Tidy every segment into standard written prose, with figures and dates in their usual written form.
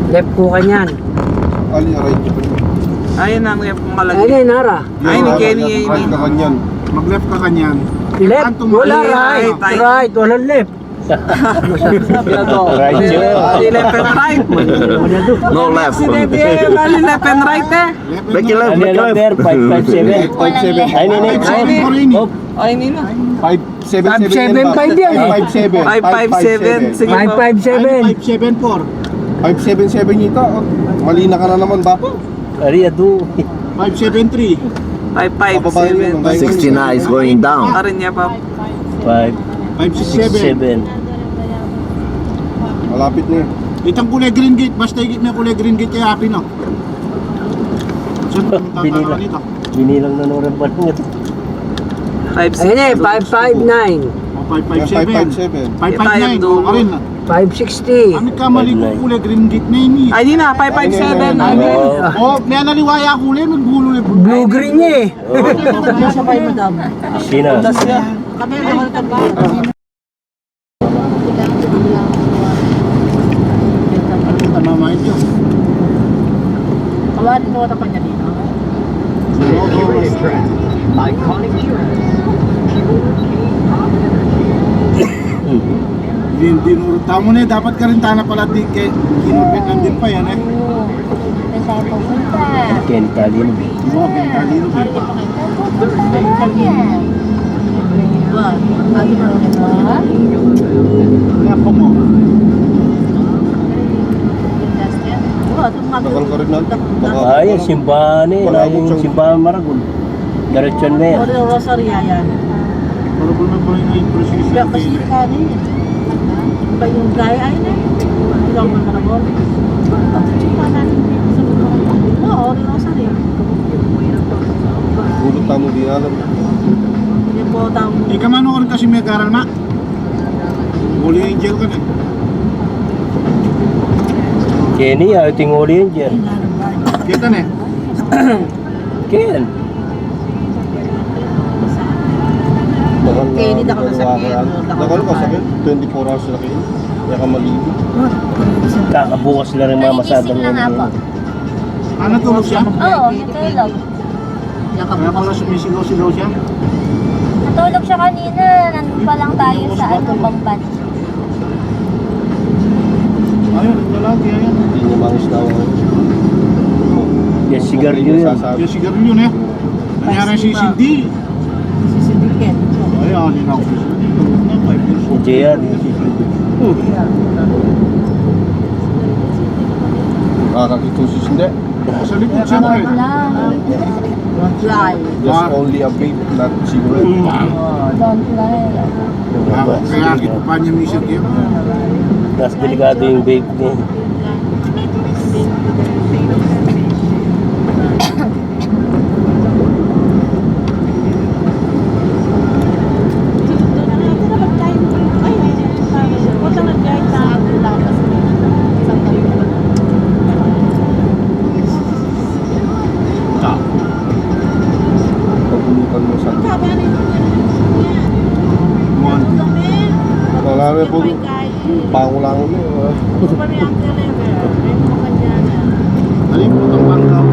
Left po kanyan. Ali, right ko. Ayun na, may pumalagay. Ayun, Nara. Ay, ni Kenny, Right ka kanyan. Mag-left ka kanyan. Left, wala right. Right. Right, walang left. Right yun. Si left and right. No left. Si Daddy, bali left and right eh. Back your left, Ano back your yung number? left. 557. 557. Ay, nini. Oh, ay, Nina. 577 575 yan eh. 557. 557. Sige po. 557. 574. 577 ito. Mali na ka na naman ba? Ariado. 573. 557. 69 is going down. Parin niya pa. 567. 567. Malapit na eh. Itang kulay green gate. Basta higit may kulay green gate kaya happy no. So, Binila. Binilang na nung rin ito. 5, Ayun eh, 559. 557. 557. 559. O ka rin. 560. Ano ka mali ko kulay green gate na yun eh. Ay, Nina, 557. Ay, Nina. Oh, may naliwaya kulay. Magbulo na Blue green niya eh. Sino? Tas siya. Tama ito. Kawarin mo pa niya dito. Dinurot mo na eh. Dapat ka rin tana pala di kay kinurbit lang din pa yan eh. Saan tayo pupunta? Ken Talino. Oo, kintalino ba? Pupunta yan. Ba? Agi mo rin ba? Kaya po mo. Takal ka rin natin. Ay, simbahan eh. Na yung simbahan Maragol. Diretsyon na yan. Ano rosarya yan? Para po na po yung precision. Kaya kasi kanin. Ba yung gaya ay na? Ilang ba na mo? Pag-check natin dito sa mga. Oo, rosarya. Gulot tamo di alam. Hindi po tao. Ikamano ka rin kasi may karal na. Muli angel ka na. Kenny, ayaw tinguli yun dyan. Kita na eh. Ken. Kenny, dako na sakit. Nakal ka sakit. 24 hours na kayo. Kaya ka maligo. Kakabukas na rin mga masadang Gising na nga po. Ano tulog siya? Oo, natulog. Kaya pala sumisigaw-sigaw siya. Natulog siya kanina. Nandun pa lang tayo sa ano, Bamban. Ayun, lalaki ayan. Hindi niya mangis na ako. Yes, sigarilyo yun. Yung sigarilyo na eh. Nangyari si Cindy. Sisidikin. Ay, alin ako. Si JR. Nakakakitusis hindi. Sa likod siyempre. Don't fly. Just only a vape, not cigarette. Don't fly. Kaya kita pa niya music yun. Mas delikado yung vape niya. Pagulutan mo sa wala na po. Pango lang mo. Alin po itong banglaw.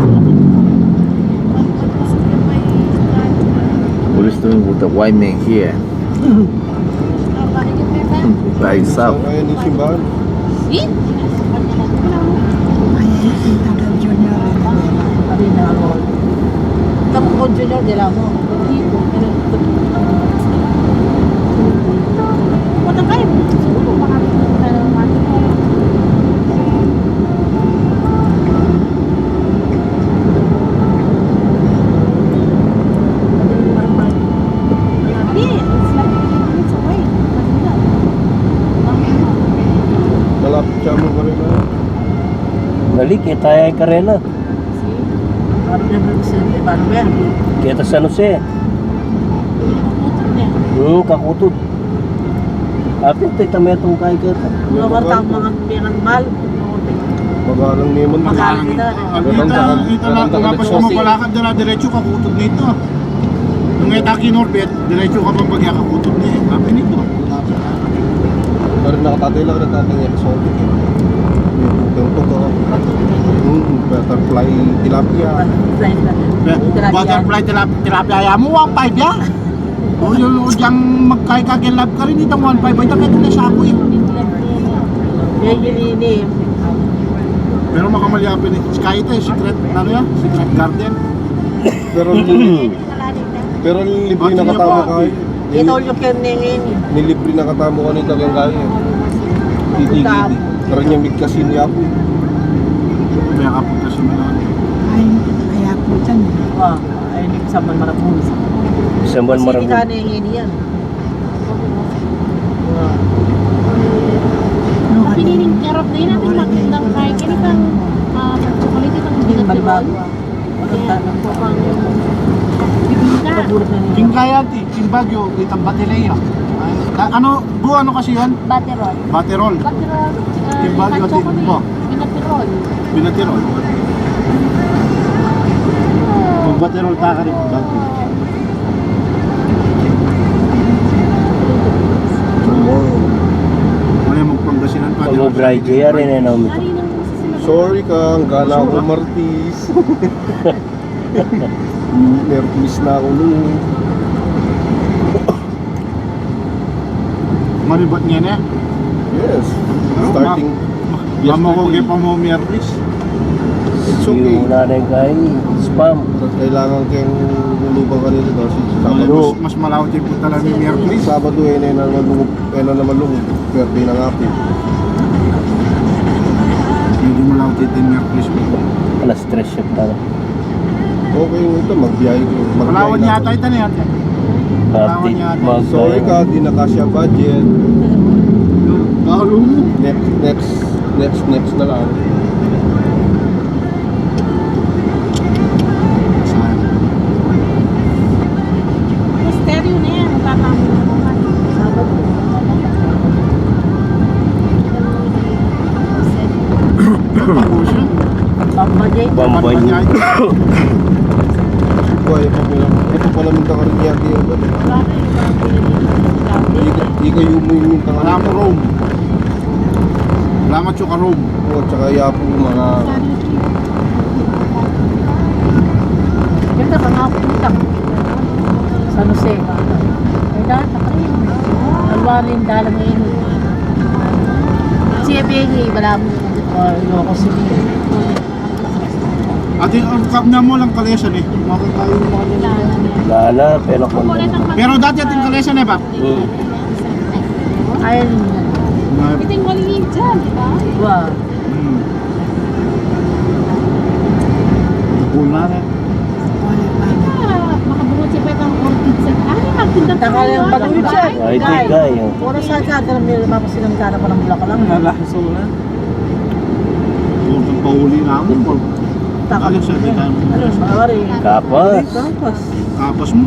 What is doing with the white man here? By himself. Saan kaya ni simbahan? Kamu ko junior de la mo. Wala kayo. Siguro baka Malapit siya mo pa rin na. Balik, kita ay karena. Kita sa ano siya. Kakutod. Apit, tayo metong kay kita. Nawartang mga pirang mal. Magalang naman. Magalang ito. Kita na, tapos mo palakad na diretso ka kutod nito. Nung ita kinorbet, diretso ka pang bagya ka kutod niya. Happy nito. Pero nakatatay lang rin tatang exotic. Yung tuto. butterfly tilapia. Butterfly tilapia ya mo 1.5 ya. O yung diyang magkakakilab ka rin itong 1.5 ay takit na siya ako eh. Yan yun ini. Pero makamalyapi ni Sky ito eh, secret, ano yan? Secret garden. Pero libre na katamo kayo. Ito yung keningin. Nilibre na katamo ka nito kaya kayo. Titi-titi. Karanya migkasin niya ako. Kaya kapag kasi malaan. Wah, ini sama marapun. Isang buwan Kasi maragol. hindi kaningin yan. Pinining kerap din natin magandang fry. Kini kang chocolate itong Hindi bigat malibago. yun. Maganda na po. Pang bibingka. Pagulot na King niya. Kayati, King Bagyo, itang Batilea. Ano kasi yan? Baterol. Baterol. Baterol. King Bagyo, chocolate. Binaterol. Binatirol. Kung Baterol ka rin, Bagyo. Ano yung magpanggasinan pa? Pag mag-dry kaya rin eh namin. Ari nang susunod. Sorry ka, ang gala ko Martis. Nervous na ako nun. Maribot niya na. Yes. Starting. Mamukugi pa mo Mierlis. It's okay. Yung nanay kay spam. Kailangan kayong lulubang ka nito kasi Mas, mas malawat yung punta lang yung Mierlis. Sabado eh na naman lungog. Pwede na nga po. Hindi malawat yung Mierlis. Alas stress siya pa. Okay ito, magbiyahe ko. Palawan yata ito na yan. Update mag Sorry ka, di na kasya budget. Kahalo mo. Next na lang. Stereo na yan. Magkakamo na naman. Ako siya. Pambajay. Bambay niya. Kaya pa pala. Ito pala minta ka rin yaki yung ba? Di kayo mo yung minta ka Wala mo Rome. Salamat yung ka-Rome. O, tsaka yapo mga... Ganda ka nga ako dito. San Jose. Ay dahil na kayo. Alwarin dalang ngayon. Siya bigay. Wala mo. Iloko siya. At yung cup na mo lang kalesan eh. Makakayo mo mga nila. Lala, pero kung Pero dati ating kalesan eh ba? Ayaw niya. Biting waling dyan, di ba? Wow. Cool na rin. Makabungot siya pa itong orchid sa... Ay, magtinda Taka yung pag-uwi siya. ay tigay. Puro sa kagalang nila mapasilang ka na palang bulak ka lang. Nalaso na. Huwag kang pahuli namin. Taka. Kalesan, di tayo mo. Ano, mawari. Kapas. Tapos. Kapas mo.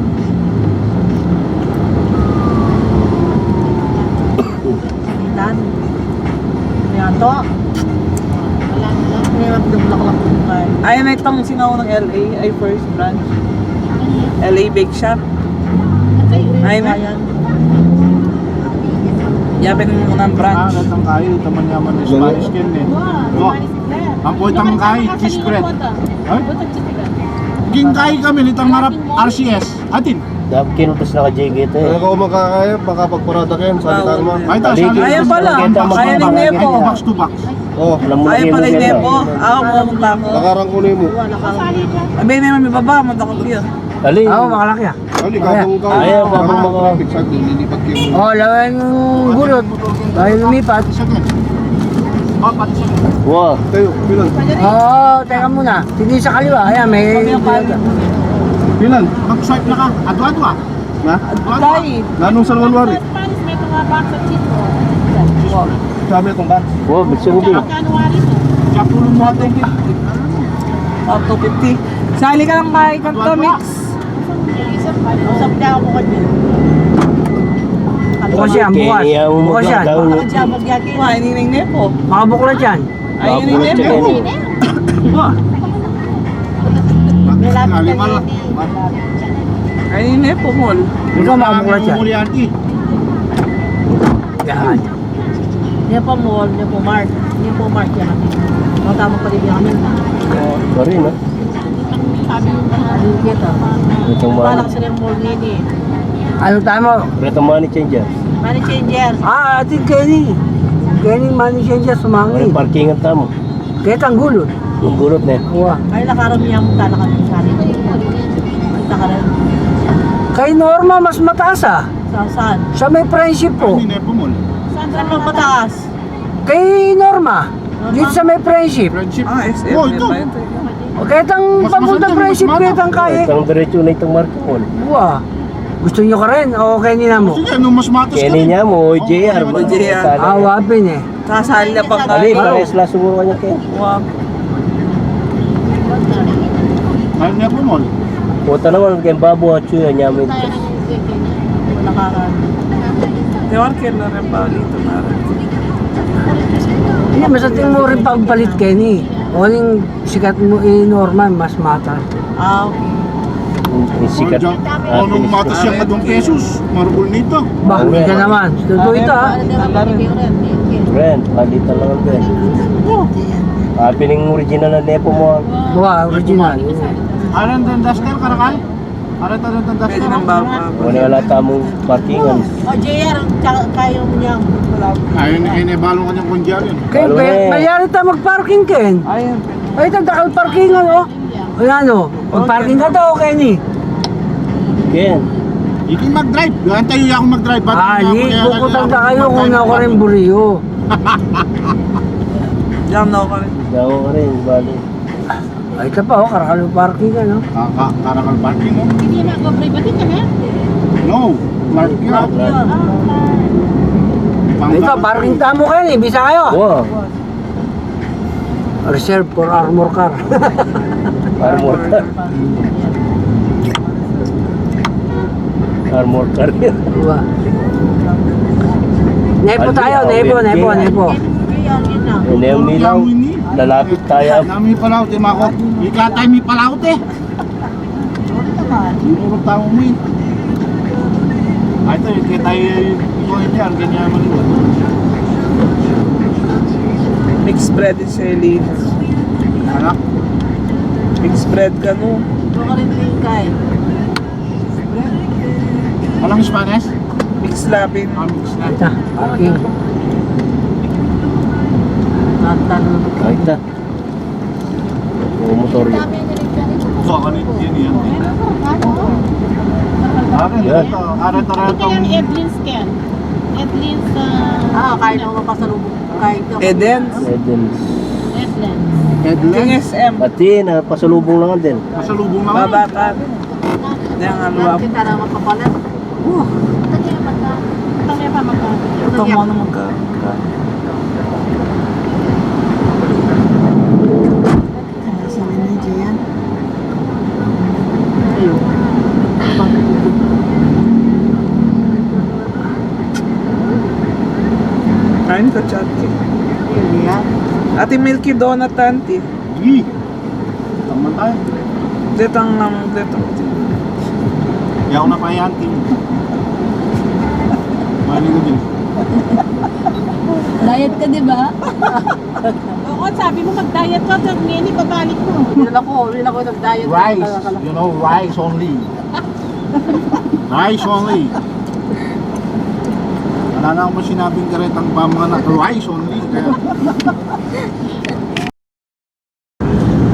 Dan. Yan to. May mapidulak lang po kayo. Ayun na itong sinaw ng LA ay first branch. LA Bake Shop. Ayun na. Ayan. Yapin mo ng branch. Datang kayo, taman yaman ng Spanish kin eh. Oh, ang po itang kayo, cheese spread. Ay? King kayo kami, nitang marap RCS. Atin. Dapat kinutos na ka JG ito Ano eh. ka makakaya, pakapagparada kayo, sabi ka naman. Ay, ito, Balik. Ayan pala. Ayan yung Nepo. Box to box. Oh, Alam mo na Ayan pala yung kinutos Nepo. Ako pumunta ako. nakarang kunin mo. Abay naman may baba. Punta ko kaya. Ali. Oo, makalaki ah. Ali, kapang ka. Ayaw, kapang mga- Exactly, lilipat kayo. Oo, lawan yung gulot. Tayo lumipat. Second. Oh, pati second. Wow. Kayo, pilan? Oo, teka muna. Hindi sa kaliwa. Ayan, may... Pilan? Mag-swipe na ka. Adwa-adwa. Na? Day. Nanong sa Walwari? Spanish, may mga box at cheese. Sabi itong bat. Wow, bitsin mo din. Magkano wali to? Chapulong mo ito. Up to 50. Sali ka lang kay Kanto Mix. Usap niya ako kanyo. Bukas yan, bukas. Kaya mo Bukas yan. mag-download. Baka dyan magyagi. Wah, ini yung Nepo. Makabuklat yan. Ayun yung Nepo. Wah, May lapit na Lima lang. yun. ayun yung Nepo mall. Ikaw makabuklat yan. Muli auntie. Yan. Niya pa mall, niya po mart. Yung po mark yan. O tamang palibig kami. Pa rin, ha? Sabi yung Paligid ah. Itong Parang money. sila yung mall nini. Ano tayo mo? Itong money changer. Money changer. Ating Kenny. Kenny money changer Ano sumangin. yung parkingan tamo? Kahit ang gulot. Yung gulot na eh. Uwa. Ay, nakaramihan mo tala kami sa akin. Ay, nakaran. Kay Norma mas mataas ah. Saan? Siya may friendship po. Ano yung Nepo Mall? Saan bang mataas? Kay Norma. Dito sa may friendship. Friendship. SM. Oh, ito. O kahit ang Mas papunta masarap, friendship, mas kahit ang kaya. Itong diretso na itong market mall. Uwa. Gusto nyo ka rin? O Kenny na mo? Sige, nung mas matas ka Kenny rin. niya mo, JR. Oh, JR. Awapin eh. Kasali na pang Ali, parehas lang siguro kanya Ken. Wow. Ano yung Nepo Mall? Puta naman, kaya babo at chuya niya. Wala karan. Ewan na rin pa dito na rin. Hindi, masating mo rin pagpalit Kenny. O yung sikat mo Norma, mas mata. Ah, okay. Yung sikat. O nung matas yung Adong Pesos, marupol nito. Bakit ka naman? Totoo ito ah. Ano naman palibig rin? Ren, palitan lang ang Ben. Pining original na Nepo mo. Uwa, original. Aran din Duster, karakal? Aran din Duster. Pwede nang baba. Wala tamong parkingan. O, JR, tsaka kaya mo niya. Ayun, ayun, balo ka niyang kundyar yun. Kaya Lalo na eh. mayari tayo mag-parking Ken. Ayun. Ay, tagdakal parkingan oh. O ano, mag-parking ka daw Kenny. Ken, Hindi mag-drive. Yan tayo ako mag-drive. Ba't Di, kukutang na kayo kung na ako rin buriyo. Diyan na ako rin. daw ka rin, bali. Ay, ito pa oh, karakal parking ka no. Karakal parking, no? Hindi na ako private ka na. No. Clark yun. Ito, parking tamo Kenny, bisa kayo. Wow, Reserve for armor car. armor car. Armor car yun. Uwa. Nepo tayo, nepo. Kaya, yun na. Neong nilaw, lalapit tayo. Nami palaw, di mako. Ikatay mi palaw, te. Puro tao mo yun. Ay, ito, kita ito yan, ganyan maliwan. Mixed bread din sa Elinas. Anak, Mixed bread ka no. Ito ka rin tingkay. walang Spanish? Mixed labin. Mix na. Ito, parking. Tatanong. Kahit na. O motor yun. So, kanit yun yan. Akin, Yan. ito. Arin Ito itong... yung Edlin's Ken. Edlin's, Kahit ako mapasalubong. Kahit ako. Edens. Edens. Edlin's. King Headless. SM. Pati na, pasalubong lang din. Masalubong lang. Babata. Diyan nga luwap. Kita na mapapalit. Ito yung magka. Ito yung pamagka. Ito mo na magka. Kain ka, Chatki. Ate Milky Donut, Tanti. Gi. Tama tayo. Detang nam, detang. Hindi ako napayanti. Mali ko din. Diet ka, di ba? Oo, sabi mo mag-diet ka. Pag nini, babalik mo. Hindi ako nag-diet. Rice. You know, rice only. Rice only. Wala na akong sinabing karetang pa mga na rice only. Kaya,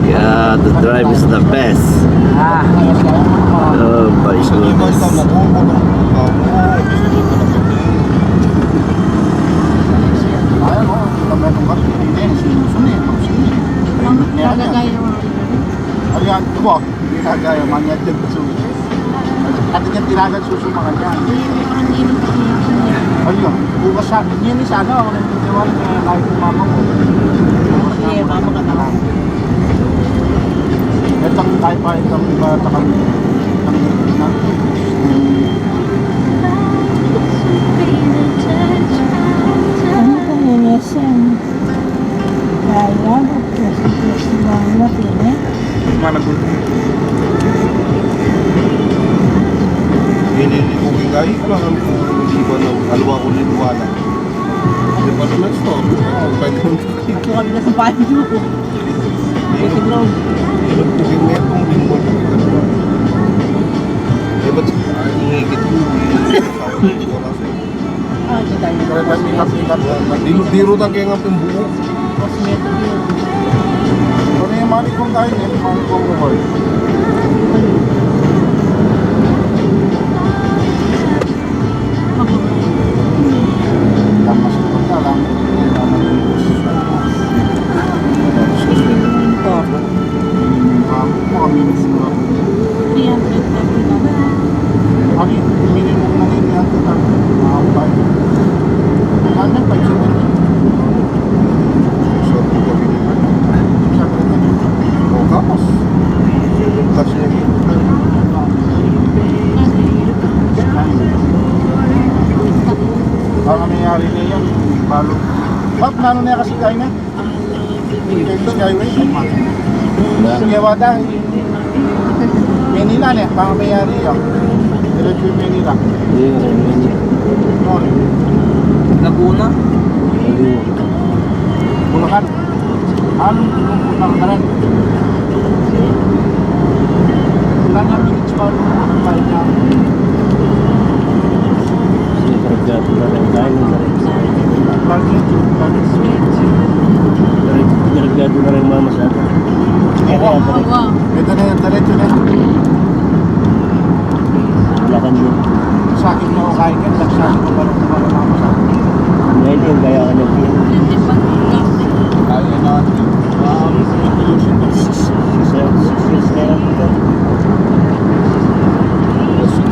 Yeah, the drive is the best. Ah, Oh my goodness. ayan o, kami itong kasi hindi na sinusunod. Nagagaya mo. Ayan, ito mo, hindi kagaya, manyad din susunod. At yung tiragan susumakan yan. Ayun, bukas sa akin. Yan sana ako nang titiwala kaya kahit mama ko. Sige, mama ka na. Itang tayo pa, itang iba takang Ano ka ninesan? Kaya, kasi natin eh. Managot. Hindi ko kay Gayi ko lang ang hindi ba na alwa ko niliwala. Department store. Pwede mo Ito kami na sa banyo. Waiting room. ilugtugin mo itong bimbol kami gano'n. Eh, ba't hingigit ko? Ah, hindi tayo. Kaya kami kapit-kapit. Diro na kaya nga pimbuo. Cosmetic yun. Ano yung mali kong kain eh, mali kong reward. Lamas ko na lang. Kami, minimum na rin yan. Makakapay. Ano, 5-7 So, kami nila. O, kapos. 7 plus niya yun. Baka nangyayari na yan. Balo. Bak, nano na kasi kain na? Skyway. Sugewada. Manila na. Baka nangyayari yan. Diretso yung Manila. Noon. Laguna. Bulacan. Anong pupunta ka rin? Wala na minutes pa nung kain niya. Karagado na rin tayo. Budget. Karagado na rin mama sa atin. Kaya Ito na yan, diretso na. lakan yun. Sa akin na ako kain yan, nagsabi ko parang kumarama sa akin. Ngayon yung gaya ka ng piyan. Kaya natin. Illusion to 6 6 na lang ito.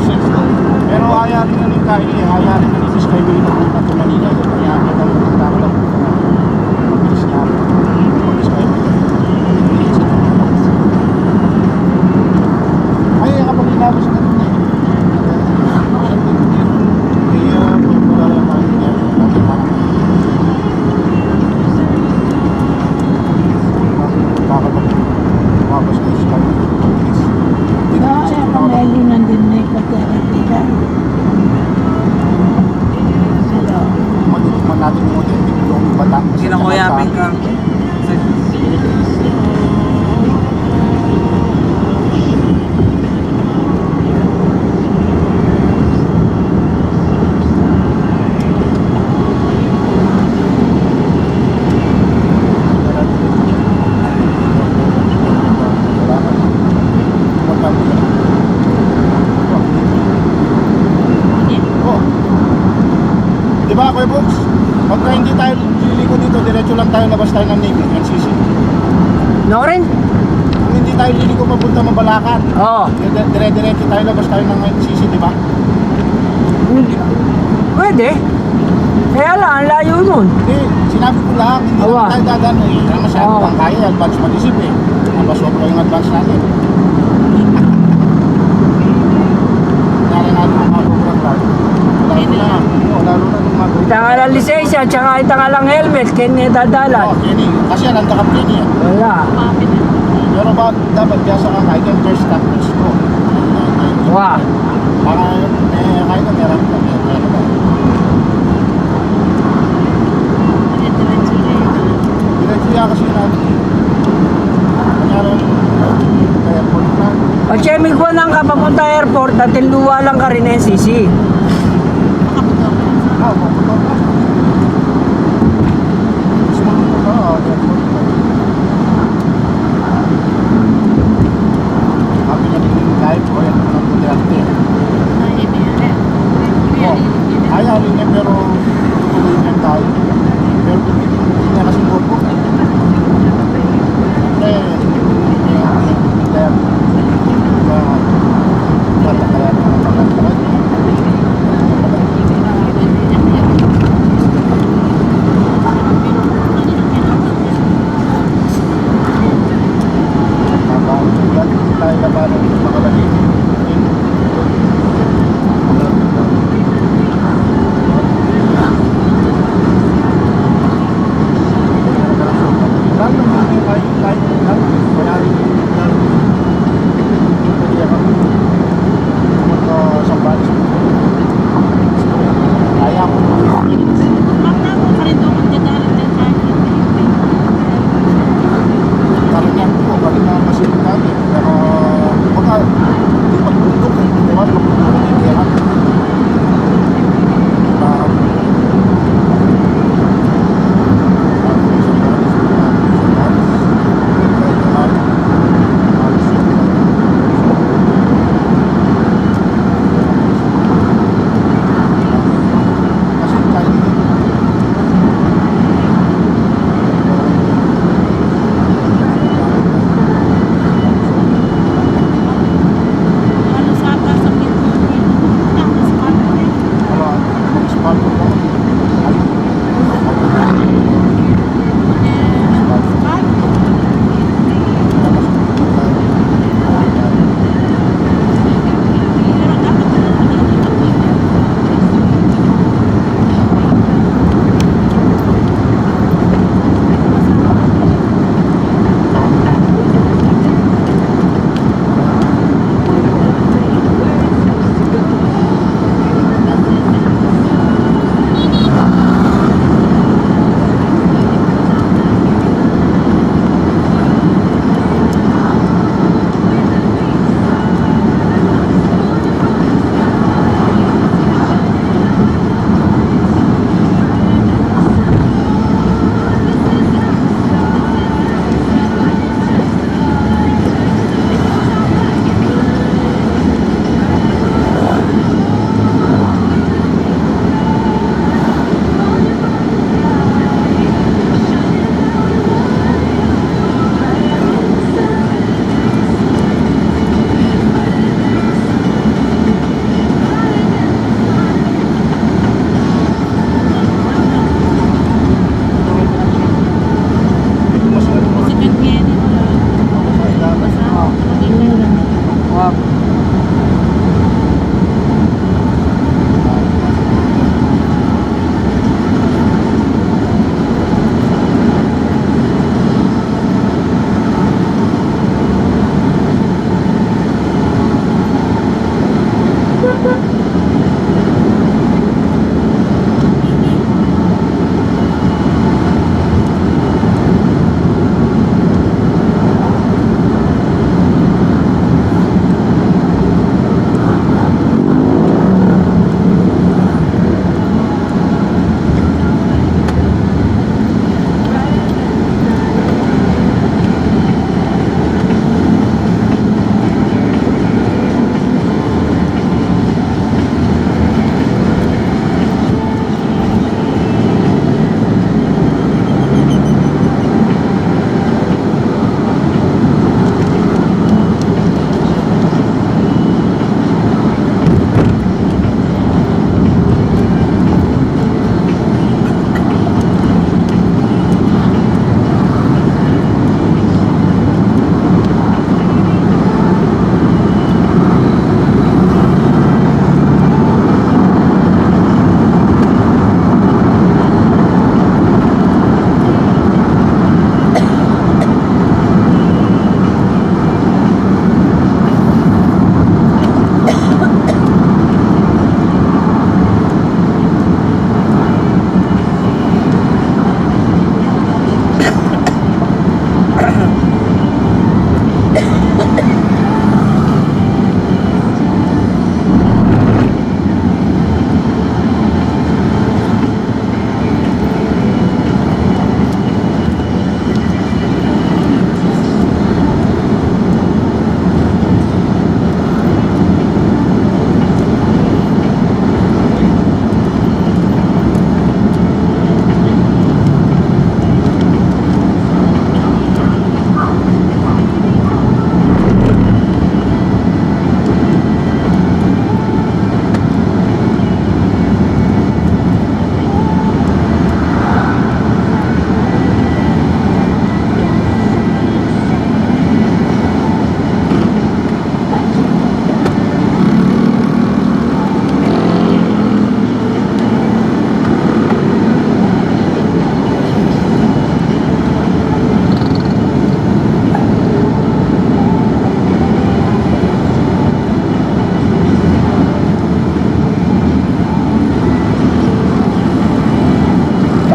years na. Pero ayarin na rin tayo eh. Ayarin na rin Skyway na punta to Manila. Kaya kita mo ng tao lang. Mabilis niya. Mag-Skyway. Ay, kapag inabos na rin eh. Kaya, wala lang tayo niya. Tapos na yung Skyway. Pamelo nandun na yung pagkakatila. Matutuman natin yung authentic yung bata. Kinakuyapin ka. Di ba, Kuya Books? Pagka hindi tayo liliko dito, diretso lang tayo labas tayo ng Navy, NCC. No rin? Kung hindi tayo liliko papunta Mabalacan, Oo. dire-diretso tayo labas tayo ng NCC, di ba? Pwede. Kaya lang, ang layo nun. Hindi, sinabi ko lang, hindi Awa. lang tayo dadaan eh. Kaya masyado Oo. lang kaya, advance mag-isip eh. Nabasobra yung advance natin. Kaya natin ang mga program. Lalo na nung mga Ita nga lang lisensya, tsaka ita nga lang helmet, kaya niya dadalan. Oh, Kenny. Kasi alam ka Kenny yan. Wala. Pero ba dapat kaya sa kakain yung first stop is ko. Wah. Baka kahit na meron ka. Diretso yan kasi natin. Kanyari, kaya airport na. Pag chemic ko nang kapapunta airport, at luwa lang ka rin NCC. Ah, maputo na. Sumunod ko na, airport na. Kami na din yung live ko, yan ang Duterte. Ayarin niya pero tutuloy niya tayo. Pero hindi niya kasi bobo. Kasi hindi niya matakalayan ng pagkakaroon. Tayo labanan ng mga balik. Ma'am, naku ka rin doon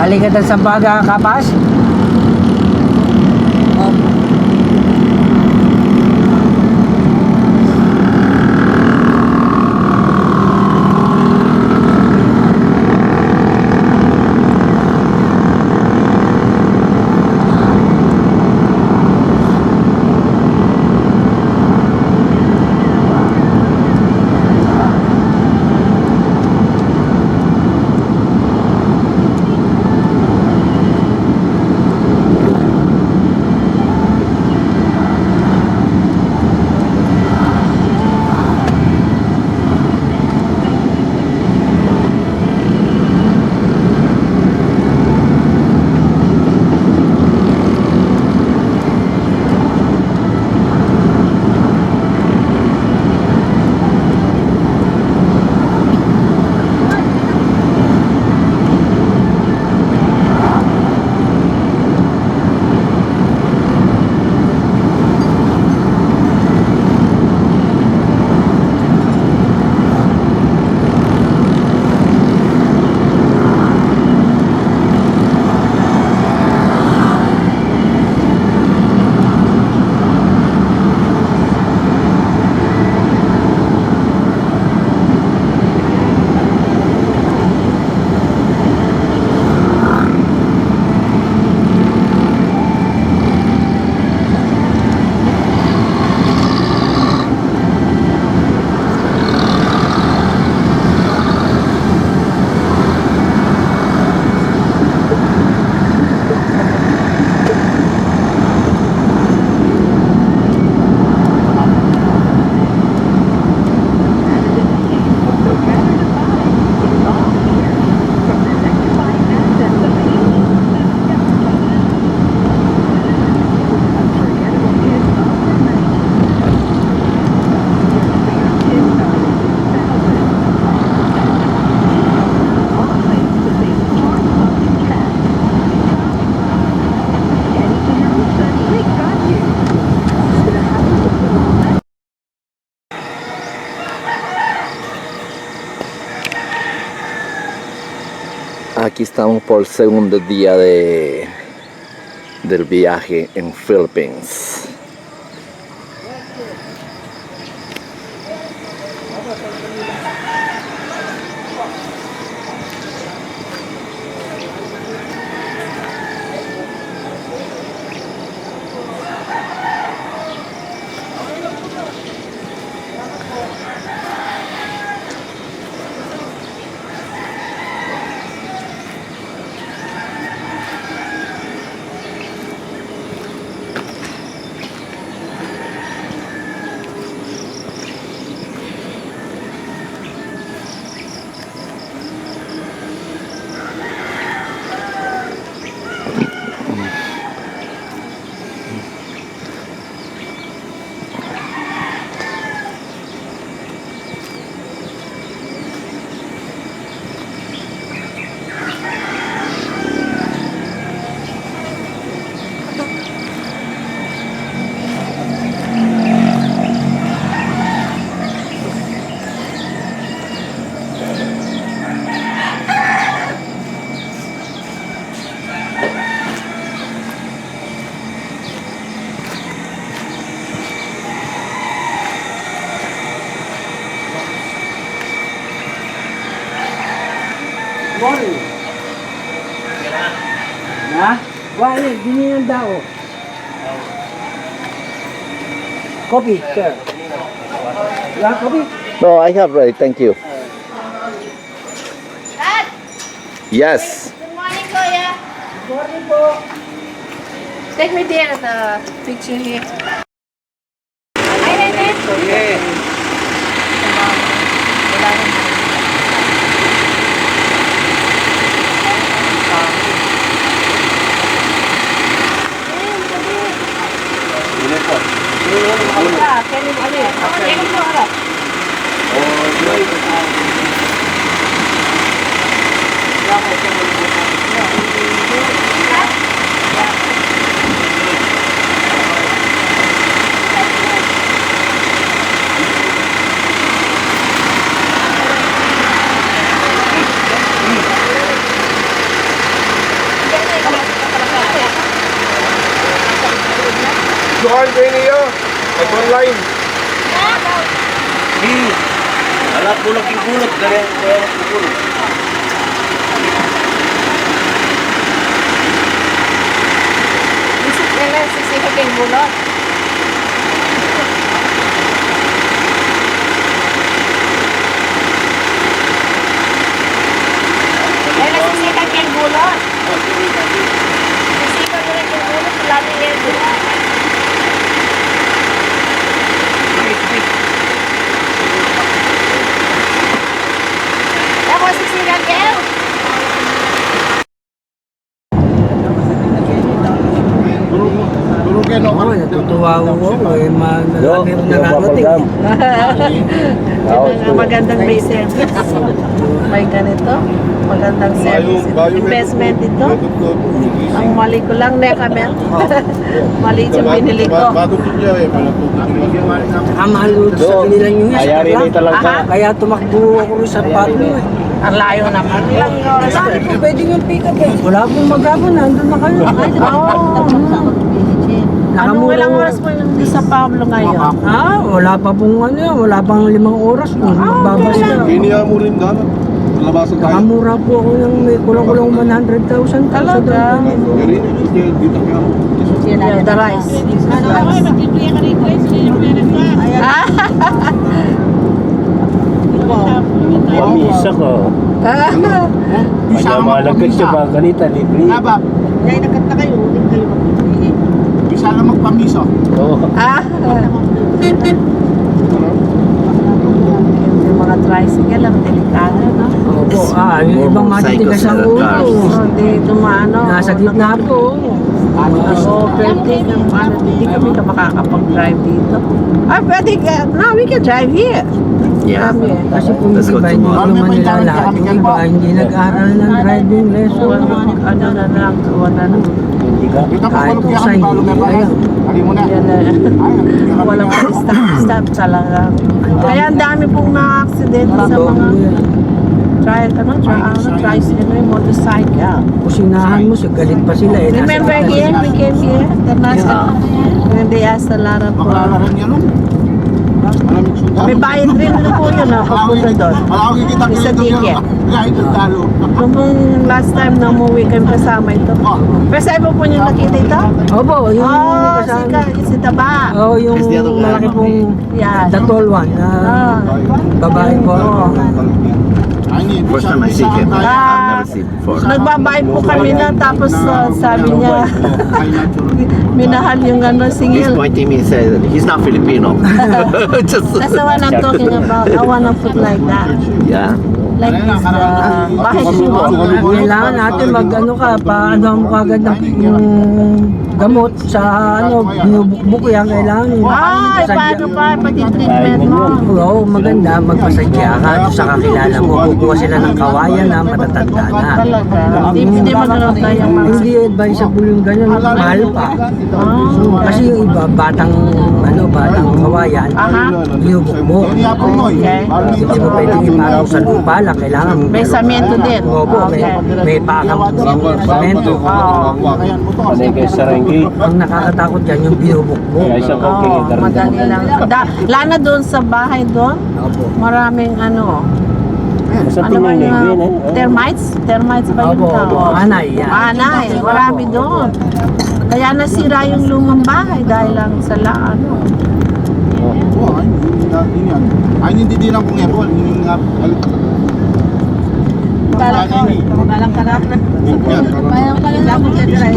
Balik ka sa Baga, Kapas? Aquí estamos por el segundo día del viaje en Philippines. Morning. Ha? Wala, dinihan daw. Coffee, sir. Wala coffee? No, I have ready. Thank you. Dad! Yes. Good morning, Kuya. Good morning po. Take me there at the picture here. Ay, Rene. Okay. Wala rin. Kaya mo ali. Kaya mo harap. Videohan kayo niya. Nag-online. Wala kulog-kulog. Kaya kulog. Isip nila, sisipag yung bulot. Kaya sisipag yung bulot. Sisipag mo rin yung bulot, wala na yung bulot. Ako sisipag yung Durog yan, no? Oo, natutuwa ako. Eh, malaki mo nakarating. Magandang may service. May ganito. Magandang service. Investment ito. Ang mali ko lang, Necamel. Mali yung binili ko. Bago po niya eh. Ang mahal doon sa binilang yun. Ayari na talaga. Kaya tumakbo ako rin sa pato eh. Ang layo naman. Ilang oras Sabi ko, pwede yung pick up eh. Wala pong magabon, nandun na kayo. Anong ilang oras po yung sa Pablo ngayon? Wala pa pong ano yan, wala pang 5 oras. Magbabas na. Iniya mo rin dana. Labasan tayo. Nakamura po ako ng may kulang-kulang 100,000. Talaga? Rin, dito kaya mo. Yeah, the rice. Pamisa ko. Kaya malagkat siya ba ganita, libre. Nabab, Ngayon nakanta kayo, ulit kayo mag-ibig. bisa lang magpamiso. Oo. Yung mga tricycle, ang delikado, no? Opo, yung ibang matitigas ang ulo. Hindi dumano. Nasa gitna po. Oo, pwede ng ano, hindi kami ka makakapag-drive dito. Pwede ka. No, we can drive here. Yeah. Kasi kung hindi ba hindi naman nila lahat, yung iba hindi nag-aral ng driving lesson. Ano na lang, wala na. Hindi ka. Dito Kahit po, kung saan, hindi kaya. Hali mo na. Yan na. Walang stop talaga. Kaya ang dami pong na-accident sa mga tricycle, motorcycle. Kusinahan mo, galit pa sila eh. Remember here, we came here, the last when they asked a lot of Maklalaran niya nun. Maraming sundalo. may bayad rin po yun na papunta doon. Wala akong kikita Isa ticket. Kahit sundalo. Nung last time na umuwi kami kasama ito. First time po niyo nakita ito? Opo, yung Si Taba. yung malaki pong Yan. the tall one na babae po. First time I see him. I've never seen before. Nagbabayad po kami na tapos sabi niya minahal yung ano He's singil. pointing me and says he's not Filipino. Just That's the one I'm talking about. I wanna put like that. yeah. Like this, bakit siguro? Kailangan natin mag-ano ka, paano mo kagad ng yung gamot sa ano, binubukbuk yan, kailangan. Ay, paano pa? Pati treatment mo. Oo, maganda, magpasadya ka doon sa kakilala mo. Kukuha sila ng kawayan na matatanda na. Talaga. Hindi magano'n tayo mga... Hindi advisable yung ganyan, mahal pa. Kasi yung iba, batang kawayan, binubukbuk. Okay. Hindi mo pwedeng ipagaw sa lupa lang, kailangan. May samento din. Opo, may pakang semento. Panay kayo sa Renggi. Ang nakakatakot dyan yung binubukbuk. Kaya siya kong Oo, kikita rin. madali lang. Lana doon sa bahay doon, Opo. maraming ano. Sa Ano ba tingin yung yun termites? Termites ba yung Opo, tao? anay yan. Anay, marami doon. Kaya nasira yung lumang bahay dahil lang sa ano. Oo, ay hindi din ang kung Apple. Hindi nga balik. Balang ka na.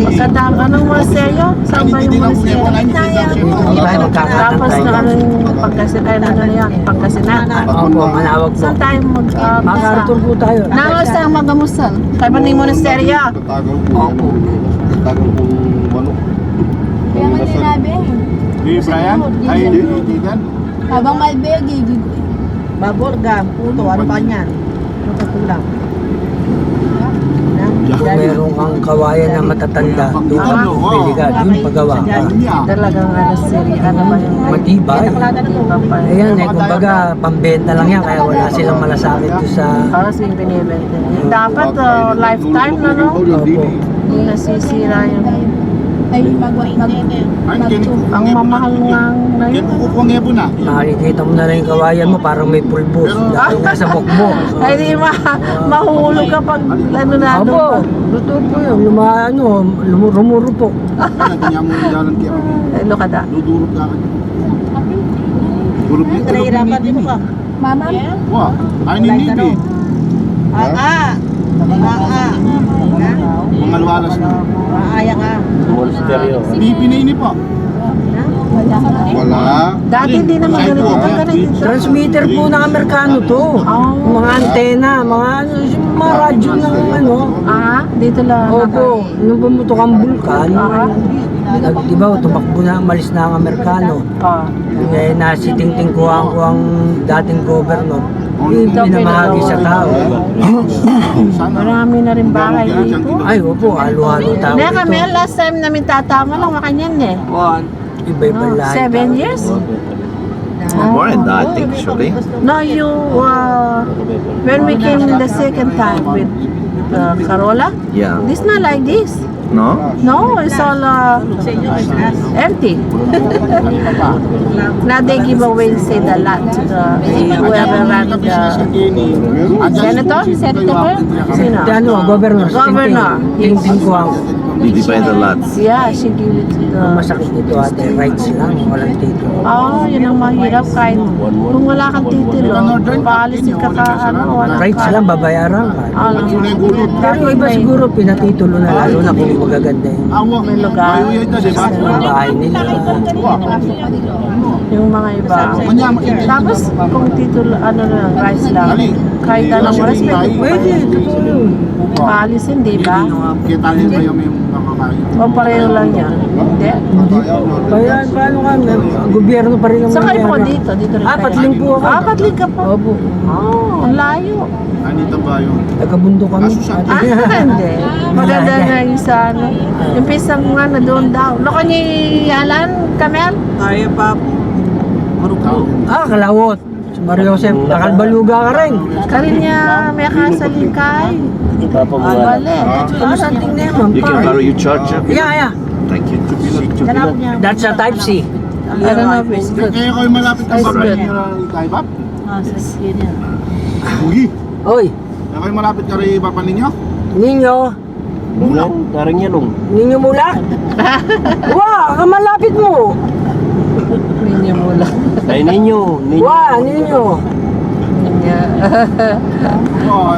Magandang anong monasteryo? Saan ba yung monasteryo? Tapos na ano yung Pangasinan, ano yan? Pangasinan. Opo, manawag po. Saan tayo Makarton po tayo. Nangos tayo magamusal. Tayo ba ng monasteryo? Tatagal po yan. Tatagal po manok. Kaya nga sinabi. Hey, Brian? Ay, hindi gan. Habang may bag, gigig. Babor, gam, puto, ano ba yan? Ano ka tulang? Kung meron kang kawayan na matatanda, doon ka pwede ka, yung paggawa ka. Talagang ano, ano ba yung... Matibay. Ayan eh, kumbaga, pambenta lang yan, kaya wala silang malasakit doon sa... Kasi yung binibenta. Dapat lifetime na, no? Opo. Hindi nasisira yung... Ay, Ang mamahal nga na Kaya yun. kukuha ng ebo na. Makikita mo na lang yung kawayan mo, parang may pulbos. Dahil nasa bukbok. Ay, di mahulog ka pag ano na Opo, doon. totoo po yun. Rumurupok. Kaya ganyan mo yung dalan kaya kami. Ano ka da? Dudurot ka kanya. Durot niya. nahihirapan din mo ka. Mama? Wah, ay ninibi. Mga luwalas na. Maaya ka. Monasteryo. Bibi na ini po. Wala. Dati hindi naman ganito. Ganito. Transmitter po ng Amerikano to. Mga antena, mga ano, yung mga radyo ng ano. Dito lang. Opo, nung bumutok ang bulkan, di ba, tumakbo na, malis na ang Amerikano. Eh, nasitingting ko ang dating governor. Yung pinamahagi sa tao. Marami na rin bahay dito. Ay, opo, halo-halo tao Hindi kami, dito. last time namin tatama lang makanyan eh. Iba-iba lahat. 7 years? More than that, actually. No, when we came the second time with Carola, Yeah. it's not like this. No? No, it's all empty. Now they give away, say, the land to the whoever ran the senator? Senator ba? Sino? Di ano, governor. Governor. Tingting ko ang They divide the lots. Yeah, she give it to the... masakit nito ate, rights lang, walang titulo. Yun ang mahirap kahit kung wala kang titulo, paalisin ka wala Rights lang, babayaran ka. Yun ay gulot. Pero iba siguro pinatitulo na lalo na kung magaganda yung Awa. May lugar. Bayo yan na, di ba? bahay nila. Yung mga iba. Kanya makikita. Tapos kung titulo, ano lang, rights lang, kahit anong oras, Pwede, totoo yun. paalisin, di ba? Kita rin ba yung nakakain? O pareho lang yan. Hindi. Kaya paano ka, gobyerno pa rin ang Saan kayo po mangyari. dito? Dito rin Patling po ako. Patling ka po? Opo. Ang layo. Anita ba yun? Taga-bundo kami. Hindi. Maganda na yung sa ano. Yung pisang nga na doon daw. Loko ni Alan, Kamel? Kalawot. Si Mario Joseph, nakalbaluga ka rin. Karin niya may kasalingkay. Papa mo nga. Bale. Ano sa ating naman? You can borrow your charger. Yeah. Thank you. That's a type C. I don't know if it's good. Kaya kayo malapit ang That's babae good. ni Kaibab? Sige niya. Uy! Oy, Kaya kayo malapit ka rin papa ninyo? ninyo. Mulak. Darang yalong. Ninyo mulak? Wah, kamalapit mo. Ninyo mula. Ay ninyo. Wah, ninyo. Oo.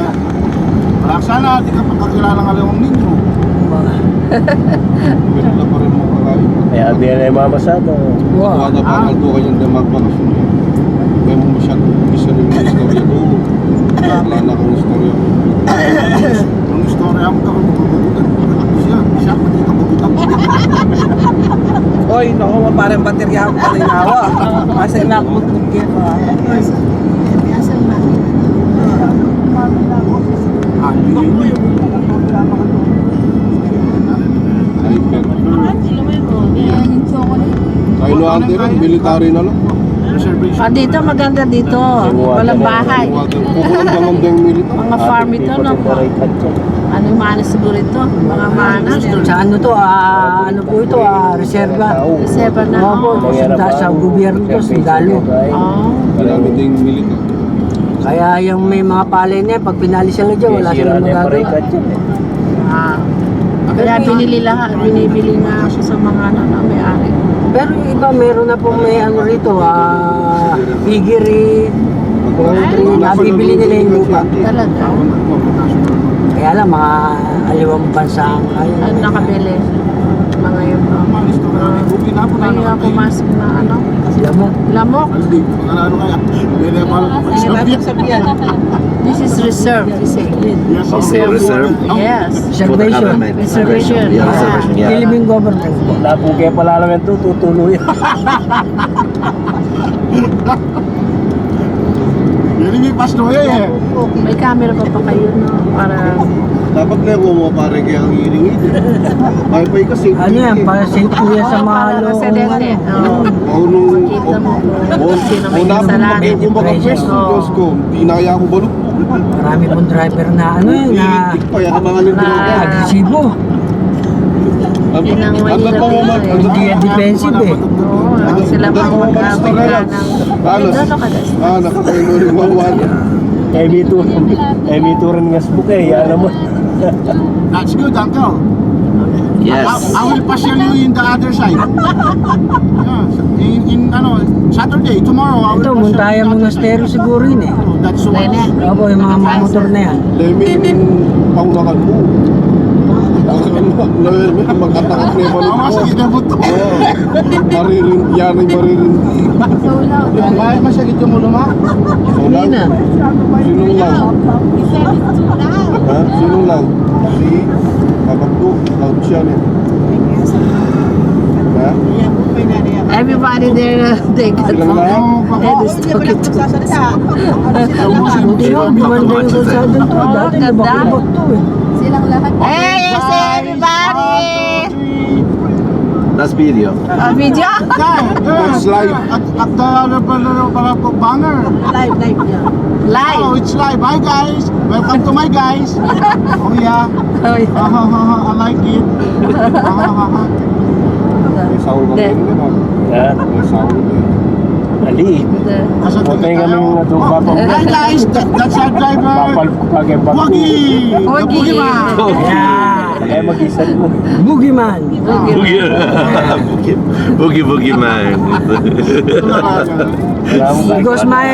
Wala sana, di ka pagkakilala ng alawang ninyo. Ganun na pa rin mga kakain. Kaya biyan ay mamasada. Wah. Wala pa ang tuwa yung damag-bakasyon. May mo masyadong isa rin yung istorya doon. Wala na kang istorya. Ang istorya mo ka kung mabubutan. Siya, pati ka mabubutan. Oy, naku, parang baterya ang palinawa. Kasi nakot ng kito. Ay, pero. Kayo no ante rin, military na lang. Reservation. Dito maganda dito. Walang bahay. Kukulang ba lang yung military? Mga farm ito, no? Ano yung manas siguro ito? Mga manas. Sa ano to, ano po ito, reserva. Reserva na. Opo, sa gobyerno to, sundalo. Marami ding military. Kaya yung may mga palay na yan, pag pinali sila dyan, wala silang magagawa. Kaya binibili nga ako sa mga may-ari. Pero yung iba, meron na po may ano rito, piggery, poultry, nabibili nila yung lupa. Talaga. Kaya lang, mga aliwang bansa ang Ano nakabili? Mga yun. Kaya pumasok na ano? lamok. Lamok. Aldi, pag-alano kaya? Dede, parang This is reserve, you say. Reserve? Yes. Reservation. Reservation. Yeah, reservation. Yeah. Philippine government po. Lapong kaya pala naman ito, tutuloy. Yan yung pasto eh. May camera pa kayo, no? Para... Dapat na mo pare kaya ang hiling ito. Wi-Fi kasi. Ano yan, para safe po yan sa mga Residente. Oo. Nung Kita mo kung sino may una kasalanan. po makapwesto, Diyos ko, di na kaya ako balok. Marami pong driver na ano yun, na Iitik pa, yan ang mga nandito. agresibo. Ang Yun ang mahirap pa mo dito mag... eh. Hindi yan defensive eh. Oo, sila pa mag-abay ka ng... Alos. Dito ka das. Nakakaino rin mawan. may turan nga book eh. Yan naman. That's good, Uncle. Yes. I will pass you in the other side. Yeah, in Saturday, tomorrow, I will Ito, pass you Montaya in the other Monasterio side. siguro yun eh. Oh, that's what. Opo, yung mga motor na yan. Lemin, paunakan mo. Mag-atakot na yung Oh, masakit ang buto. Yan ay maririndi. Bakit masakit yung ulo mo? Hindi na. Sinong lang? Ha? Sinong lang? Si Kapagdo, out siya eh. Ha? Everybody there, they got Silang lang? head is talking to Hindi nga, gumanda yung kalsada to. Dati ganda. nabak-labak to eh. Silang lahat. Hey, yes, everybody! Last video. Video? It's live. At the banner. Live niya. Oh, Live. it's live. Hi guys. Welcome to my guys. Oh yeah. Oh, yeah. I like it. May sound kami Then- rin naman. Ha? May sound eh. Ali. Patay kami ng ato Hi guys. That's our driver. Papal ko kagay bago. Wagi. The Wagi. Boogeyman. Yeah. Eh mag-isa mo. Boogeyman. Boogie man. Because my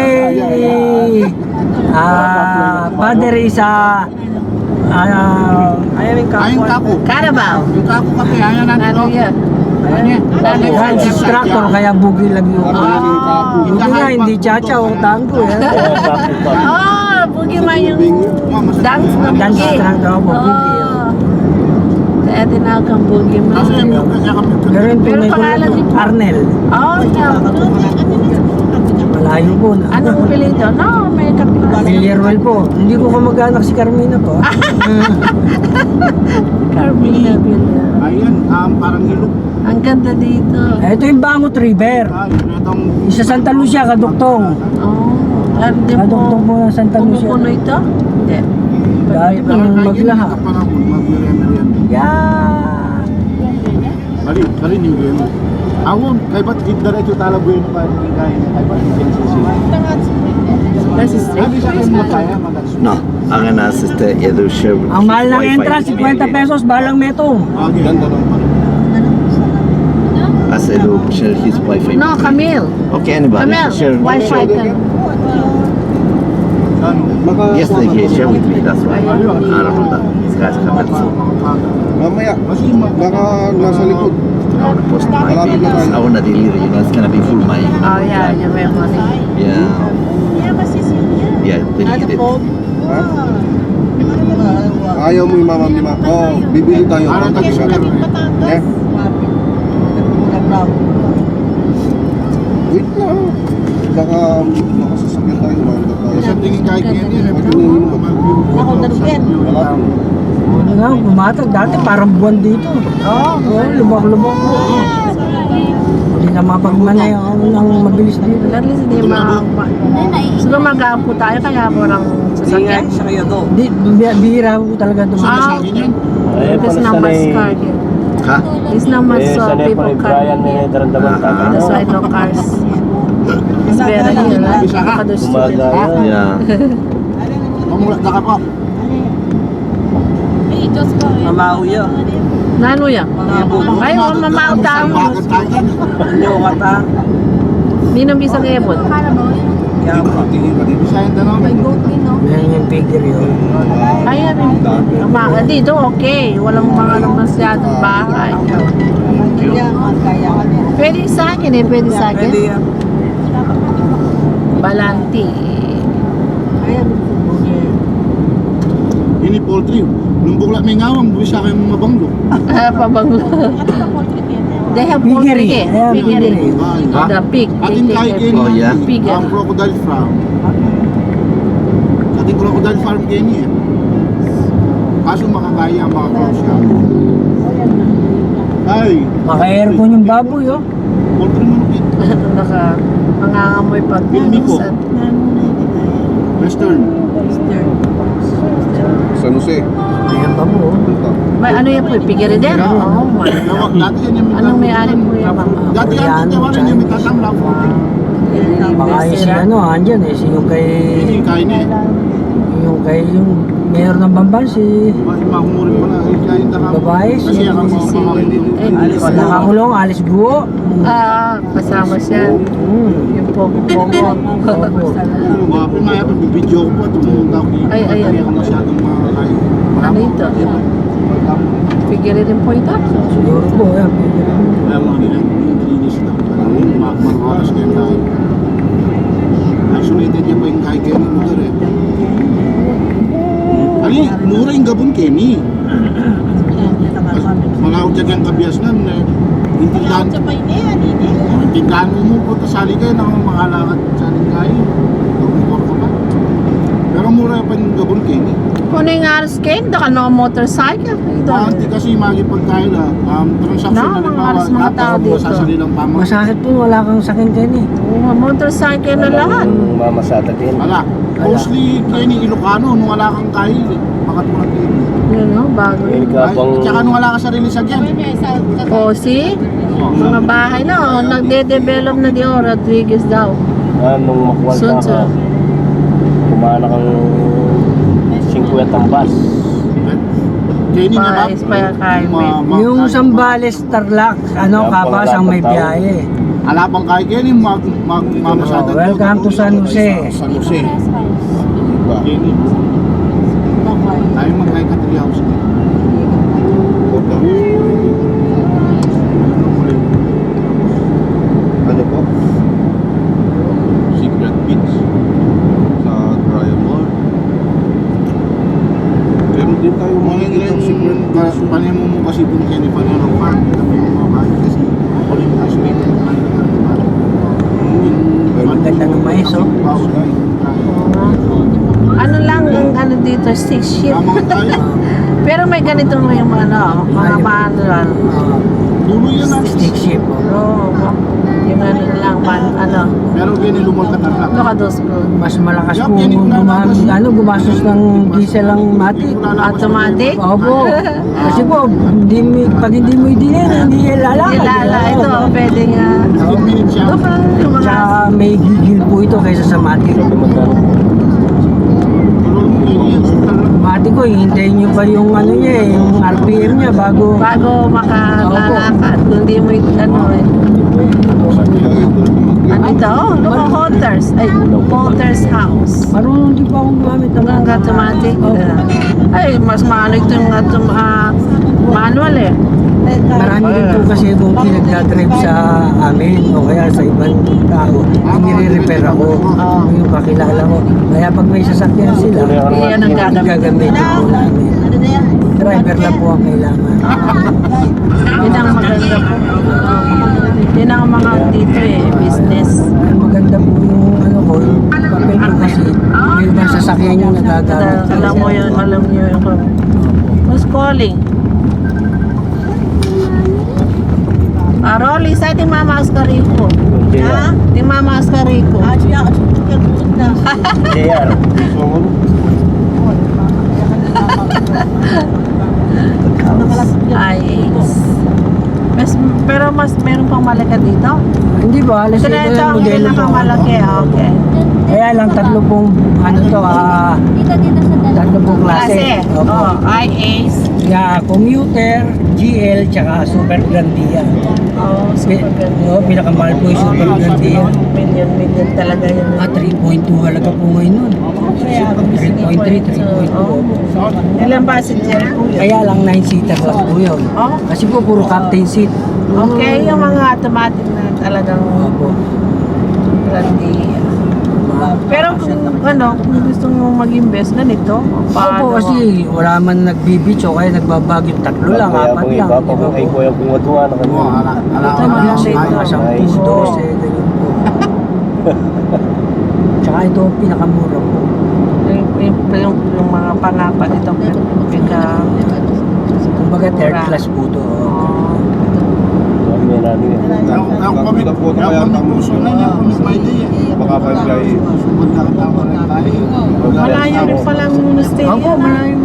father is Ayun kapo. Carabao. Yung kapo kape. Ayan natin. Ano yan? Hans instructor kaya boogie lang yung In the Hindi nga, high hindi pa- chacha o tango eh. Oh, Boogeyman yung dance na Dance boogie. instructor ako, boogie. Kaya tinawag kang Boogeyman. Kasi yung Pero yung Pero tunay ko pangalan ni- Arnel. Oh, yeah. Malayo po na. Anong apelido? No, may kapitbahay. Villarreal po. Hindi ko kamag-anak si Carmina po. Carmina Villa. Ayan, parang ilog. Ang ganda dito. Ito yung Bangot River. Itong Isa Santa Lucia, Kaduktong. Oh, hindi Kaduktong mo po ng Santa Lucia. pumupuno ito? Hindi. Dati po nung maglaha. Yeah. Kali ni Bueno. Awon, kay ba't diretso tala Bueno ka ni kay ba't PNCC? That's straight. Sabi sa akin mo kaya magas. No, ang anas Edu share with Ang mahal ng Wi-Fi entrance, with 50 me. pesos, balang metong. Okay. Ganda ng As Edu share his Wi-Fi. No, with me. Camille. Okay, anybody Camille, share. Wi-Fi ka. Yesterday he shared with me. That's why I don't know that these guys come at me. Mamaya, nasa likod. I want to post my videos. I want to deliver. You know, it's gonna be full my. Oh, yeah, you may money. Yeah. Yeah, delete it. Ha? Ayaw mo yung mamam ni Mama. Oh, bibili tayo. Parang tag-spare. Eh? Wait lang. Baka makasasakyan tayo. Manda tayo. Sa tingin kahit yan yun. Ako darugin. Wala. Ano nga, bumatag. Dati parang buwan dito. Oo, lubak-lubak. Hindi na mapagmanay ako ng mabilis dito. At least hindi siguro mag-aap po tayo kaya parang sasakyan. Sa kayo to. Bihira ko talaga dumaan. Eh, There's no mass car here. Ha? There's no mass sanay pa people rin car Brian here. na daramdaman ka. That's why no cars. It's better here, right? Umaga yan. Yeah. Mamulat na ka po. Mamaw yun. Nano yan? Ay, mamao tayo. Bakit tayo? Ano mata? Ninong bisang ebon. Kaya po. Tingin ka dito. Sa enda namin. Yan yung figure yun. Ayan. Dito, okay. Walang mga masyadong bahay. Pwede sa akin eh, pwede sa akin. Pwede yan. Balanti. Ini poultry. Nung bukla may ngawang, buwi sa akin mga banglo. Pabanglo. They have poultry Piggery. eh. Ayan, Piggery. piggery. The pig. Ating They kahit take kayo care. Oh, yeah? Piggery. ang crocodile farm. Ating crocodile farm kayo niya. Kaso makakaya ang mga crops niya. Ay, Maka-aircon yung baboy, oh. poultry manok yun. Mangangamoy pag Pilmi ko. minsan. Western. San Jose. Ayan pa po. May ano yan po, pigiri din? Oo, Dati yan yung Anong may-ari po yan? Dati yan, tatawarin yung may tatamla. Baka yung si ano, andyan eh, si yung kay, Hindi, kain eh. yung mayor ng Bamban, si Mahumurin pala. Kain na ka. babae, Kasi si yan ang mga pamangkin. nakakulong, Alice Guo. Kasama siya. Yung pogo-pogo. Mga pimaya pa, bibidyo ko po. Tumunta ko dito. Ay, ayan. Kaya ka masyadong makakain. Ano ito? Pigiri din po ito. Siguro po, yan. Kaya mga nilinis na. Mga oras kayo tayo. Isolated yan pa yung kahit kayo ng lugar eh. Ali, mura yung Gabon, Kenny. Malawag dyan yung kabiasnan eh. Intindahan. Intindahan mo po sali kayo na makalakad sali kayo. Tumukor ka pa. Pero mura pa yung Gabon, Kenny. Kung yung aras kayo, hindi ka no motorcycle. Hindi kasi magipagkain na. Transaction No, na mga alas mga tao tapos dito. masasalilang pamang. Masakit po, wala kang sakit yan eh. Motorcycle na lahat. Mamasata din. Wala. Mostly Kenny Ilocano nung wala kang kain eh. Makatulad Kenny. Yun no, bago May yun. kapang... Tsaka nung wala ka sarili sa gen. O, see? Mga bahay na, oh, nagde-develop na di Rodriguez daw. Nung makuwalta Sunso. ka, kumana kang 50 ang bus. Kenny na ba? Pais pa yung highway. Yung Sambales, Tarlac, ano, Kapas ang may biyahe. Alabang kay Kenny, mamasada. Welcome to San Jose. San Jose. Kenny. Tayo mag-high ka 3 hours. Ano po? Secret Beach sa Triamore. Meron din tayo mga Yung secret, panimo mo kasi kung Kenny Panero Farm. Kami yung mga bahay kasi ako yung isolated. Ang ganda ng mais, oh. Ano lang ang ano dito, 6 shift. Tama tayo. Pero may ganito mo yung ano, mga manual. Tuloy yan ah. Stick shift, oh. Oo, yung ano lang, ano, Pero Kenny lumol ka tarlak. lokados ko. Mas malakas po gumastos ng diesel ang matik. Automatic? Opo. Kasi po, pag hindi mo idinin, hindi lalakad. Ilala, ito, pwede nga. 15 minutes siya. Ito ka, yung mga... Tsaka may gigil po ito kaysa sa matik. Tulol mo Kenny yan. Matik ko, hintayin nyo pa yung ano niya eh, yung RPM niya bago. Bago makalalakad, kung di mo ano eh. Ano ito? Loco Hunters. Ay, Hunters House. Marunong di pa akong gumamit ng Ang automatic. Ay, mas maano ito yung manual eh. Marami din po kasi kung pinagdadrive sa amin o kaya sa ibang tao, nire-repair ako. Yung kakilala ko. Kaya pag may sasakyan sila, Iyan ang gagamit. gagamitin po namin. Driver lang po ang kailangan. Yun ang maganda po. Yun ang mga dito eh, business. Ang maganda po yung ano ko, yung papel ko kasi may ibang sasakyan yung nagagamit. Alam mo yun, alam niyo yung... Who's calling? Rolly, sa ating mama Oscarito. Ha? Ating mama Oscarito. JR. Ay, pero mas meron pang malaki dito. Hindi ba? Alas Ito ito na ito yung ang modelo ko. pinakamalaki. Okay. Kaya lang tatlo pong ano to, tatlo pong klase. Kasi, Opo. oh, IAs. Yeah, commuter, GL, tsaka Super Grandia. Oh, super ganda. Pinakamahal po yung Super Grandia. Million talaga yun. 3.2 halaga po ngayon nun. 3.3, 3.2. Oh. Ilang passenger po yun? Kaya lang 9-seater lang po yun. Oh, Kasi po puro captain seat. okay, yung mga automatic na talagang Opo. grandi. Pero kung ano, kung gusto mo mag-invest ganito, Opo kasi wala man nagbibitch o kaya nagbabagyo, tatlo lang, apat lang. Iba pa kung kayo po yung kumatuwa na kami. Ito mga mga 10, 12, ganyan po. Tsaka ito ang pinakamura po. yung mga panapan ito Kumbaga third class po ito. May yan ano yan. Ako kami puso na niya, pamipayday eh. Baka kaya Subod na katama na tayo. Malayo rin palang monastery. Opo, malayo.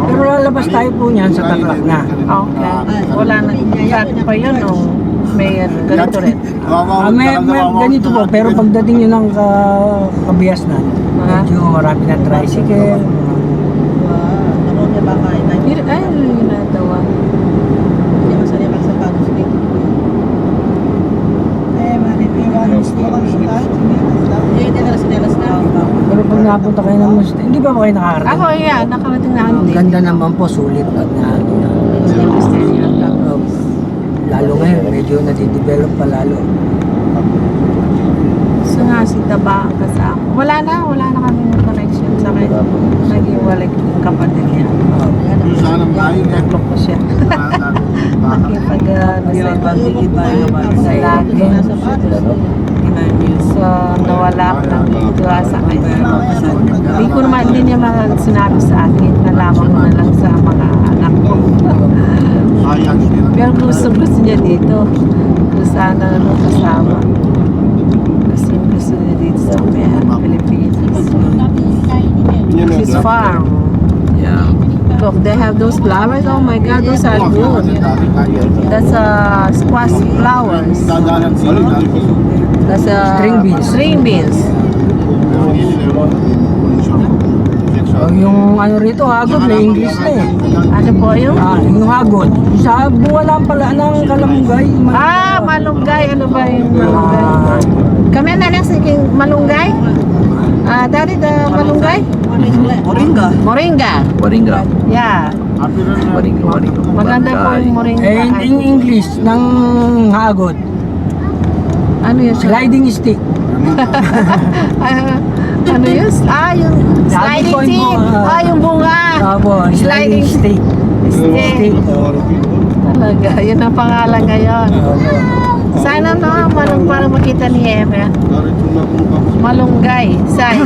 Pero lalabas tayo po niyan sa Tarlac na. Okay. Wala na. Dati pa yun, no? May ganito rin. May ganito po, pero pagdating nyo ng kabias na, medyo marami ng tricycle. Ay, yun na tawa. Pero pag napunta kayo ng Musta, hindi ba kayo nakakarating? Ako, yeah, nakarating na Ang hindi. ganda naman po, sulit pag na. Lalo ngayon, medyo nadidevelop pa lalo. So nga, si Taba ang kasama. Wala na kami connection sa akin. Nag-iwalay yung kapatid niya. Yung sanang tayo eh. Naglok ko siya. Nakipag nasa ibang sa lagi. So, nawala ako ng dito sa akin. Hindi niya sinabi sa akin. Nalaman ko na lang sa mga anak ko. Sayang sila. Pero gusto niya dito. Kung sana kasama. Gusto niya dito sa Pilipinas. His farm. Yeah. Look, they have those flowers. Oh my God, those are good. That's squash flowers. Dadalan sila. That's String beans. String beans. So, yung ano rito, hagod na English na eh. Ano po yung? Yung hagod. Sa bunga lang pala ng kalamugay. Malunggay. Ano ba yung malunggay? Kami na lang sa malunggay? Dari the malunggay? Moringa. Moringa. Yeah. Maganda po yung moringa. In English, ng hagod. Ano yun? Sliding stick. Ano yun? Yung sliding po yung stick. bunga. Yung bunga. Opo, sliding stick. Stick. Talaga, yun ang pangalan ngayon. Sana para makita ni Eva. Malunggay. Say.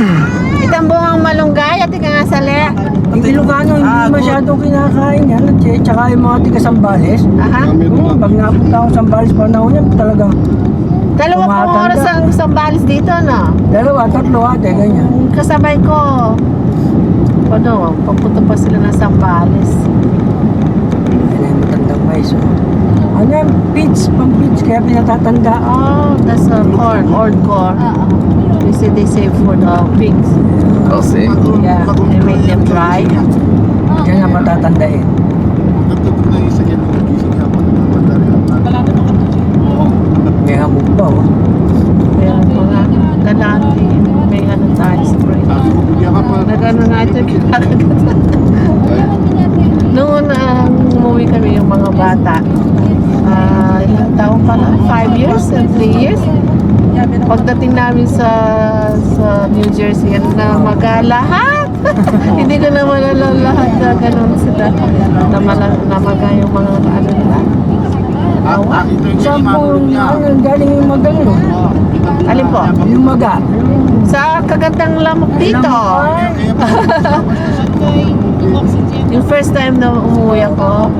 Itang bungang malunggay at ika nga sali. Yung Ilocano, hindi masyadong kinakain yan. Tsaka yung mga tiga-Sambales. Aha. Pag napunta ako sa Sambales, panahon yan talagang Dalawa pong tumatanda. oras ang Sambales dito, no? 2, 3 ate, ganyan. Kasabay ko. Papunta pa sila ng Sambales. Yan yung matandang mais. Ano yung pits, pang-pits, kaya pinatatanda. Oh, that's corn, old corn. They say for the pigs. Oh, see? Yeah, they make them dry. Diyan na patatandain. May hamog pa, oh. Kaya mga galante, may ano tayo spray. Nag-ano natin kinakagat. Noon umuwi kami yung mga bata. Ilang taon pa lang? 5 years and 3 years? Pagdating namin sa New Jersey, na magalahat. Hindi ko na malalahat na ganun sila. Namaga yung mga ano nila. Saan po galing yung maga nyo? Alin po? Yung maga. Sa kagandang lamok dito. Yung first time na umuwi ako,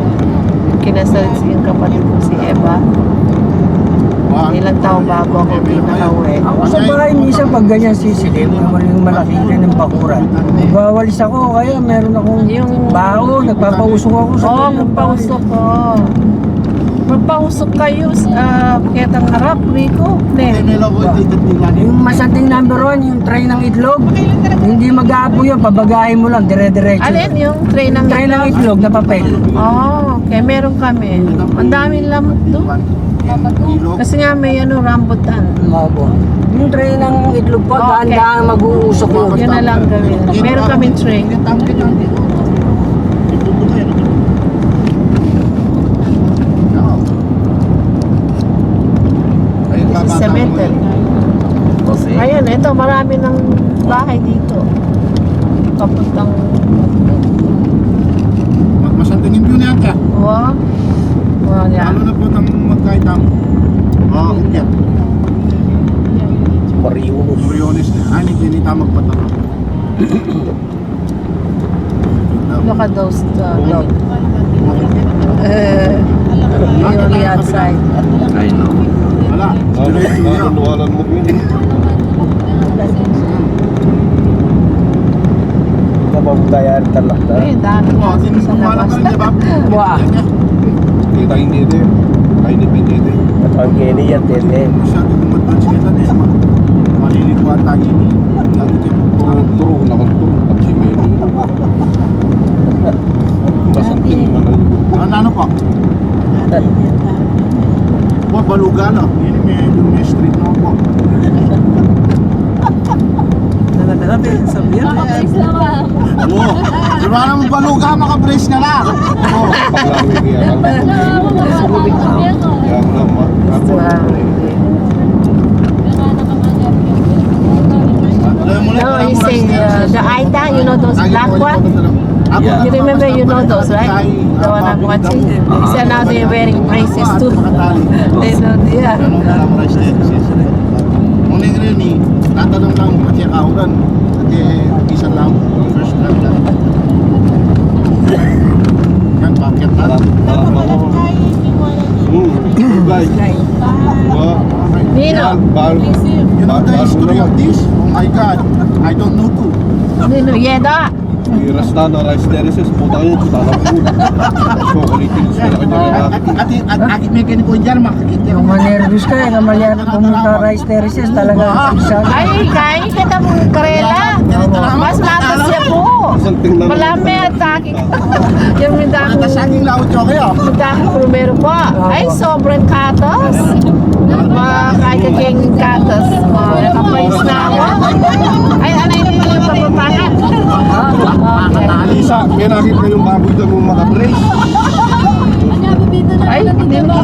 kinasal yung kapatid ko si Eva. Ilang taon bago ako hindi nakauwi. Ako sa bahay minsan pag ganyan sisilim, yung malaki rin ng bakuran. Magwawalis ako, kaya meron akong Yung- bao, nagpapausok ako sa Oo, loob ng bahay. magpausok ko. Magpausok kayo sa kitang harap, Rico. Yung masating number 1, yung tray ng itlog, hindi mag-aapo yun, pabagahin mo lang, dire-diretso. Alin yung tray ng Tray ng itlog na papel. Oo, kaya meron kami. Ang daming lamok doon. Kasi nga may rambutan. Mabo. Yung tray ng itlog po, Okay. daan-daan mag-uusok yun. Yun na lang gawin. Meron kaming tray. This is cemetery. Oh, see? Ayun, ito, marami ng bahay dito. Papuntang, Masanting yung view niya ate. wow. Wow, yan. Lalo na po ng magkaitang. Ukyat. Mariunos. Briones na. Hindi tama magpataka. Look at those dog. Only outside. I know. Wala. Diretso niya. Nanuwalan mo yun. Napapagayaan talak na. Ay, dami Oh, nga hindi sa mo labas. malaki, di ba? Wah. Kita hindi din. Ay, hindi din. At ang Kenny yan, tete. Masyado kong madbansinetan eh. Malilit pa tayo ni. Turo, nakanturo. Pag-simeno. Basanting na lang. Ano po? Wah, baluga na. Yun may street na po. Dala-dala din, sabihan. Oo. Di ba naman baluga, makabrace na lang. Oo. Paglawin niya. Yan naman. No, you say the Aita, you know those black one? Yeah. You remember, you know those, right? The one I'm watching. He said now they're wearing braces too. They know, yeah. Muling rin eh, tatanong lang mo kasi kauran. Kasi isa lang, first time lang. Yan, bakit na? Guys. Nino, You know the history of this? Oh my God, I don't know too. Nino, Yeda. Rastana rice terraces, puta yun, tatang po. So, ulitin sila kanya na. At may ganito dyan, makikita Kung manervous ka, kamalian pumunta rice terraces talaga. Ay, kain kita mong karela. Mas matas siya po. Isang tingnan. Malami atake. Yung minta ko. sa aking laot ko kayo. Minta ko primero po. Ay, sobrang katos. Kaya kaking katos. Nakapais na ako. Ay, ano hindi mo yung papapangan? Okay. Alisa, may nakita yung baboy dyan mong makabrace. Ay, hindi mo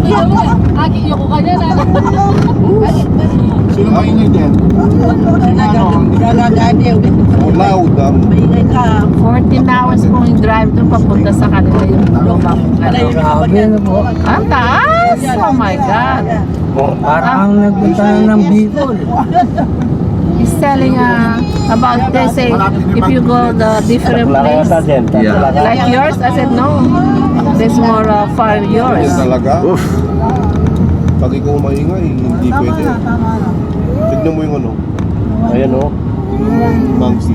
Sino maingay din? So loud ang 14 hours pong yung drive doon papunta sa kanila yung lumang Grabe na po. Ang taas! Oh my God! Parang nagpunta na ng Bicol. He's telling about, they say, if you go the different Wala place, ka dyan. Yeah. like yours, I said, no. There's more far yours. yan talaga. Oof. Pag ikaw maingay, hindi pwede. Tignan mo yung ano, Ayan o. yung monkey.